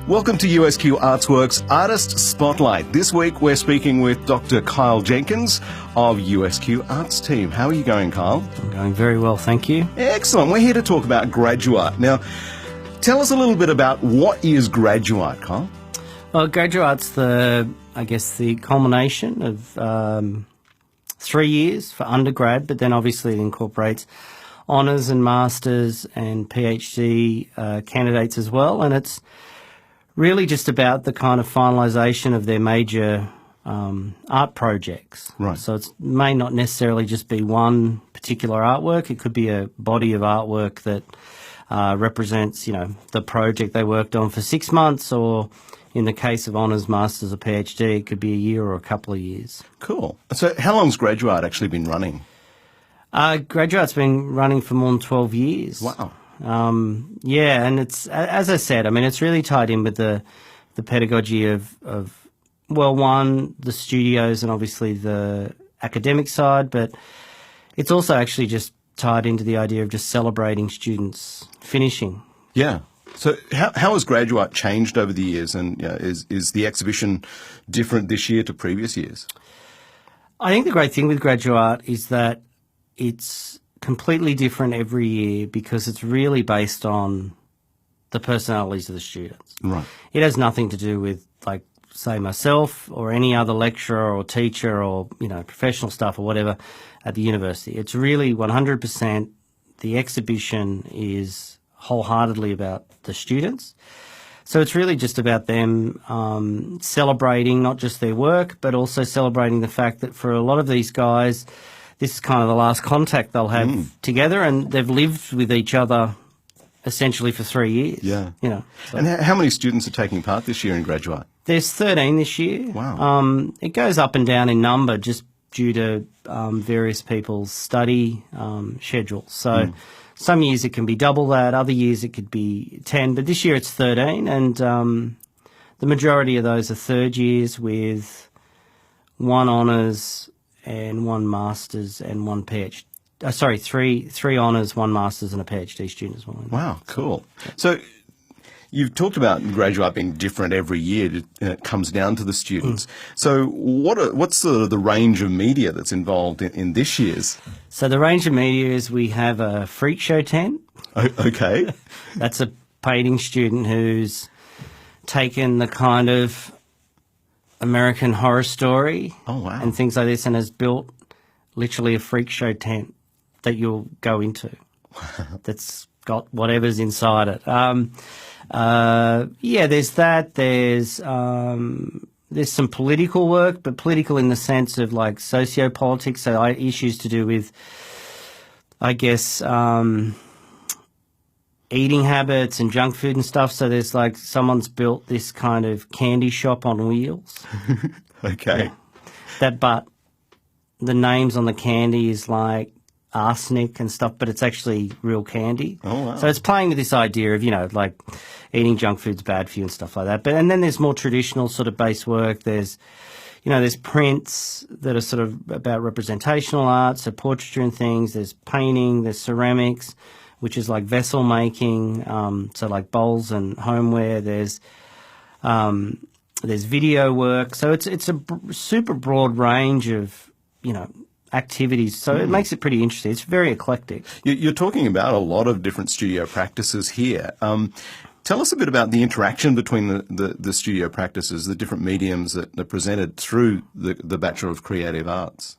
Welcome to USQ Artsworx Artist Spotlight. This week we're speaking with Dr. Kyle Jenkins of USQ Arts Team. How are you going, Kyle? I'm going very well, thank you. Excellent. We're here to talk about GRADUART. Now, tell us a little bit about what is GRADUART, Kyle? Well, GRADUART's the culmination of 3 years for undergrad, but then obviously it incorporates honours and masters and PhD candidates as well, and it's really just about the kind of finalisation of their major art projects. Right. So it may not necessarily just be one particular artwork. It could be a body of artwork that represents, the project they worked on for 6 months, or in the case of honours, masters or PhD, it could be a year or a couple of years. Cool. So how long's GRADUART actually been running? GRADUART's been running for more than 12 years. Wow. And it's, as I said, it's really tied in with the pedagogy of one, the studios and obviously the academic side, but it's also actually just tied into the idea of just celebrating students finishing. Yeah. So how has GRADUART changed over the years, and is the exhibition different this year to previous years? I think the great thing with GRADUART is that it's completely different every year because it's really based on the personalities of the students. Right. It has nothing to do with, say, myself or any other lecturer or teacher or, professional staff or whatever at the university. It's really 100%, the exhibition is wholeheartedly about the students. So it's really just about them celebrating not just their work, but also celebrating the fact that for a lot of these guys, this is kind of the last contact they'll have together, and they've lived with each other essentially for 3 years. Yeah. So. And how many students are taking part this year in GRADUART? There's 13 this year. Wow. It goes up and down in number just due to various people's study schedules. So some years it can be double that, other years it could be 10, but this year it's 13, and the majority of those are third years with one honours and one masters and one PhD. Three honours, one masters and a PhD student as well. Wow, cool. So you've talked about GRADUART being different every year, and it comes down to the students. So what's the range of media that's involved in this year's? So the range of media is we have a freak show tent. Okay. That's a painting student who's taken the kind of American Horror Story and things like this and has built literally a freak show tent that you'll go into that's got whatever's inside it. There's that. There's some political work, but political in the sense of sociopolitics, so issues to do with, eating habits and junk food and stuff. So there's someone's built this kind of candy shop on wheels. Okay. Yeah. But the names on the candy is arsenic and stuff, but it's actually real candy. Oh, wow. So it's playing with this idea of, eating junk food's bad for you and stuff like that. And then there's more traditional sort of base work. There's prints that are sort of about representational art, so portraiture and things. There's painting, there's ceramics, which is vessel making, so bowls and homeware. There's video work. So it's a super broad range of, activities. So it makes it pretty interesting. It's very eclectic. You're talking about a lot of different studio practices here. Tell us a bit about the interaction between the studio practices, the different mediums that are presented through the Bachelor of Creative Arts.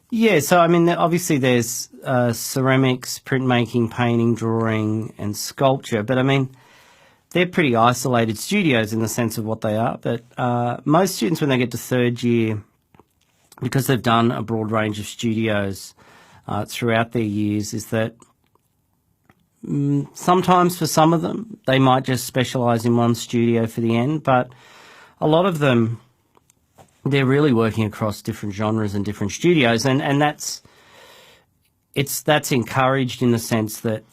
Yeah, so obviously there's ceramics, printmaking, painting, drawing, and sculpture, but they're pretty isolated studios in the sense of what they are. But most students, when they get to third year, because they've done a broad range of studios throughout their years, is that sometimes for some of them, they might just specialise in one studio for the end, but a lot of them, they're really working across different genres and different studios, and that's encouraged in the sense that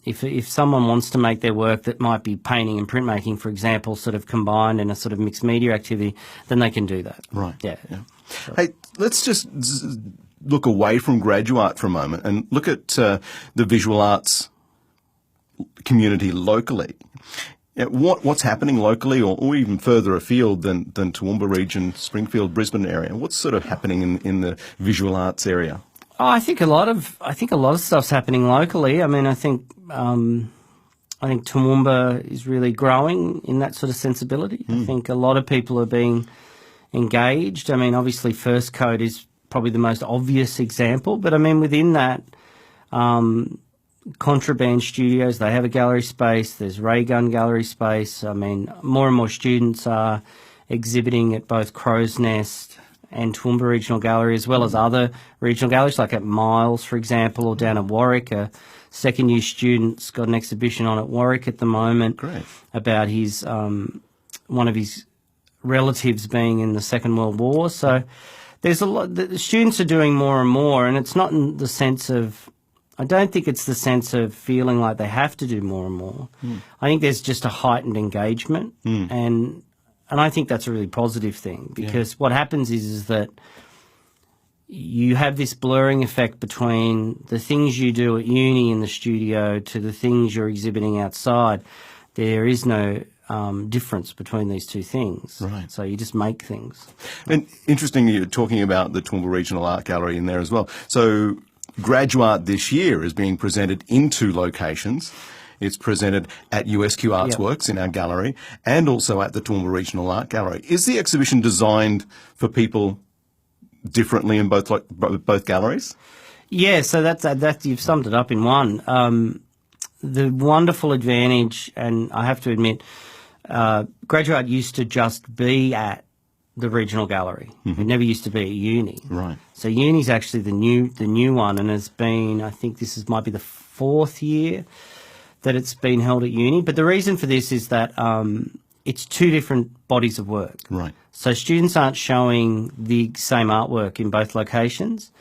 if someone wants to make their work that might be painting and printmaking, for example, sort of combined in a sort of mixed media activity, then they can do that. Right. Yeah. Sure. Hey, let's just look away from GRADUART for a moment and look at the visual arts community locally. What's happening locally or even further afield than Toowoomba region, Springfield, Brisbane area? What's sort of happening in the visual arts area? Oh, I think a lot of stuff's happening locally. I mean, I think Toowoomba is really growing in that sort of sensibility. I think a lot of people are being engaged. I mean, obviously First Coat is probably the most obvious example, but I mean, within that, Contraband Studios, they have a gallery space. There's Ray Gun gallery space. I mean, more and more students are exhibiting at both Crow's Nest and Toowoomba Regional Gallery, as well as other regional galleries, like at Miles, for example, or down at Warwick. A second-year student's got an exhibition on at Warwick at the moment. Great. About his one of his relatives being in the Second World War. So there's a lot. The students are doing more and more, and it's not in the sense of, I don't think it's the sense of feeling like they have to do more and more. I think there's just a heightened engagement, and I think that's a really positive thing, because what happens is that you have this blurring effect between the things you do at uni in the studio to the things you're exhibiting outside. There is no difference between these two things. Right. So you just make things. And interesting, you're talking about the Toowoomba Regional Art Gallery in there as well. So GRADUART this year is being presented in 2 locations. It's presented at USQ Artsworx in our gallery and also at the Toowoomba Regional Art Gallery. Is the exhibition designed for people differently in both galleries? Yeah, so that's you've summed it up in one. The wonderful advantage, and I have to admit, GRADUART used to just be at the regional gallery. It never used to be at uni. Right. So uni's actually the new one, and has been, I think might be the 4th year that it's been held at uni. But the reason for this is that it's 2 different bodies of work. Right. So students aren't showing the same artwork in both locations.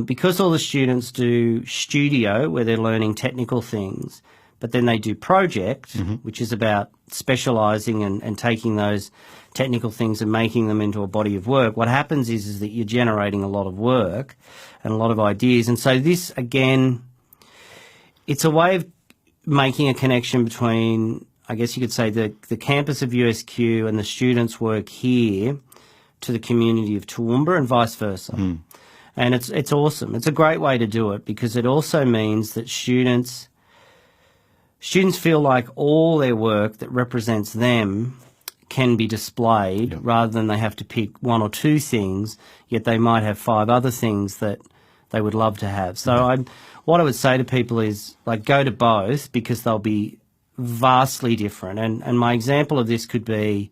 Because all the students do studio, where they're learning technical things, but then they do project, which is about specialising and taking those technical things and making them into a body of work. What happens is that you're generating a lot of work and a lot of ideas. And so this, again, it's a way of making a connection between, I guess you could say, the campus of USQ and the students' work here to the community of Toowoomba, and vice versa. And it's awesome. It's a great way to do it, because it also means that students feel like all their work that represents them can be displayed, rather than they have to pick 1 or 2 things, yet they might have 5 other things that they would love to have. So what I would say to people is, like, go to both, because they'll be vastly different. And my example of this could be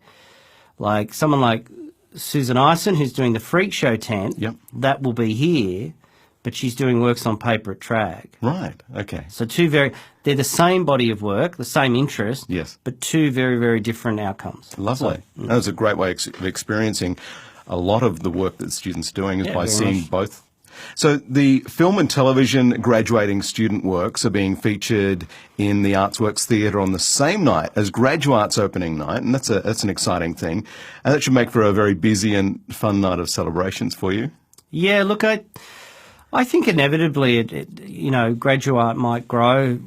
like someone like Susan Ison, who's doing the Freak Show tent. That will be here, but she's doing works on paper at Trag. Right, okay. So they're the same body of work, the same interest, but 2 very, very different outcomes. Lovely. So, that was a great way of experiencing a lot of the work that students are doing, is by seeing both. So the film and television graduating student works are being featured in the Artsworx Theatre on the same night as GRADUART's opening night, and that's an exciting thing. And that should make for a very busy and fun night of celebrations for you. Yeah, look, I think inevitably GRADUART might grow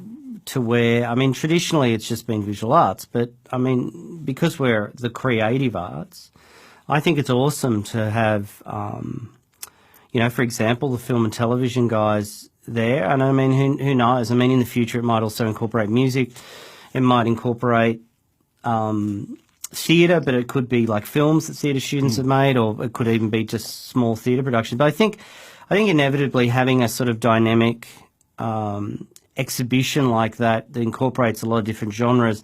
to where, I mean, traditionally it's just been visual arts, but I mean, because we're the creative arts, I think it's awesome to have, for example, the film and television guys there. And I mean, who knows? I mean, in the future it might also incorporate music. It might incorporate theatre, but it could be like films that theatre students have made, or it could even be just small theatre productions. But I think inevitably having a sort of dynamic exhibition like that incorporates a lot of different genres,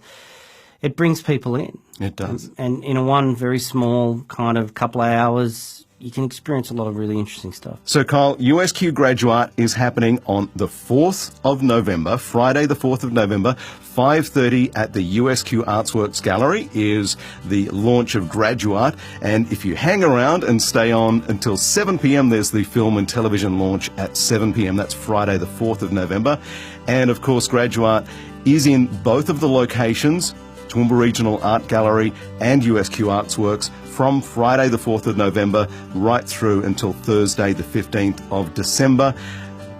it brings people in. It does. And in one very small kind of couple of hours, you can experience a lot of really interesting stuff. So, Kyle, USQ GRADUART is happening on the 4th of November, Friday the 4th of November, 5:30 at the USQ Artsworx Gallery is the launch of GRADUART. And if you hang around and stay on until 7 p.m, there's the film and television launch at 7 p.m. That's Friday the 4th of November. And, of course, GRADUART is in both of the locations, Toowoomba Regional Art Gallery and USQ Artsworx, from Friday the 4th of November right through until Thursday the 15th of December.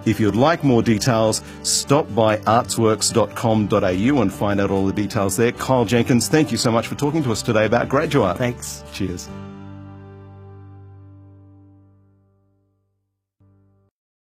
If you'd like more details, stop by artsworx.com.au and find out all the details there. Kyle Jenkins, thank you so much for talking to us today about GRADUART. Thanks. Cheers.